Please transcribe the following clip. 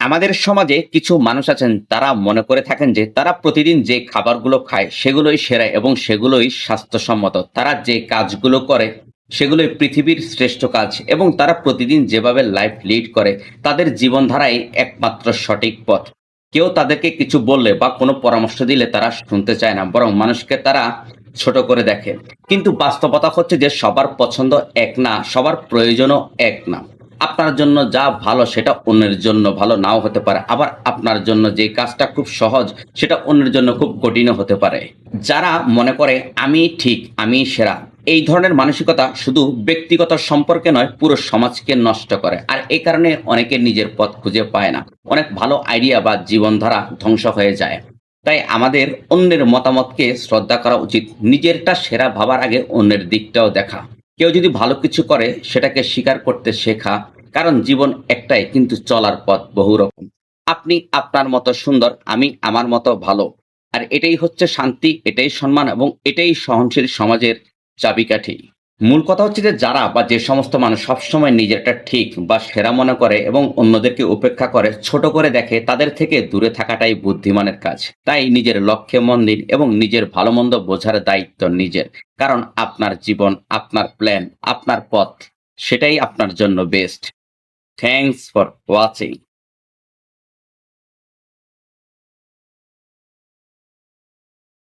আমাদের সমাজে কিছু মানুষ আছেন তারা মনে করে থাকেন যে তারা প্রতিদিন যে খাবারগুলো খায় সেগুলোই সেরা এবং সেগুলোই স্বাস্থ্যসম্মত। তারা যে কাজগুলো করে সেগুলোই পৃথিবীর শ্রেষ্ঠ কাজ এবং তারা প্রতিদিন যেভাবে লাইফ লিড করে তাদের জীবনধারাই একমাত্র সঠিক পথ। কেউ তাদেরকে কিছু বললে বা কোনো পরামর্শ দিলে তারা শুনতে চায় না, বরং মানুষকে তারা ছোট করে দেখে। কিন্তু বাস্তবতা হচ্ছে যে সবার পছন্দ এক না, সবার প্রয়োজনও এক না। আপনার জন্য যা ভালো সেটা অন্যের জন্য ভালো নাও হতে পারে। আবার আপনার জন্য যে কাজটা খুব সহজ সেটা অন্যের জন্য খুব কঠিনও হতে পারে। যারা মনে করে আমি ঠিক, আমি সেরা, এই ধরনের মানসিকতা শুধু ব্যক্তিগত সম্পর্কে নয়, পুরো সমাজকে নষ্ট করে। আর এই কারণে অনেকে নিজের পথ খুঁজে পায় না। অনেক ভালো আইডিয়া বা জীবনধারা ধ্বংস হয়ে যায়। তাই আমাদের অন্যের মতামতকে শ্রদ্ধা করা উচিত। নিজেরটা সেরা ভাবার আগে অন্যের দিকটাও দেখা। কেউ যদি ভালো কিছু করে সেটাকে স্বীকার করতে শেখা। কারণ জীবন একটাই, কিন্তু চলার পথ বহু রকম। আপনি আপনার মতো সুন্দর, আমি আমার মতো ভালো। আর এটাই হচ্ছে শান্তি, এটাই সম্মান এবং এটাই সহনশীল সমাজের চাবিকাঠি। মূল কথা হচ্ছে যে যারা বা যে সমস্ত মানুষ সবসময় নিজেরটা ঠিক বা সেরা মনে করে এবং অন্যদেরকে উপেক্ষা করে, ছোট করে দেখে, তাদের থেকে দূরে থাকাটাই বুদ্ধিমানের কাজ। তাই নিজের লক্ষ্যে মন দিন এবং নিজের ভালো মন্দ বোঝার দায়িত্ব নিজের। কারণ আপনার জীবন, আপনার প্ল্যান, আপনার পথ, সেটাই আপনার জন্য বেস্ট। Thanks for watching.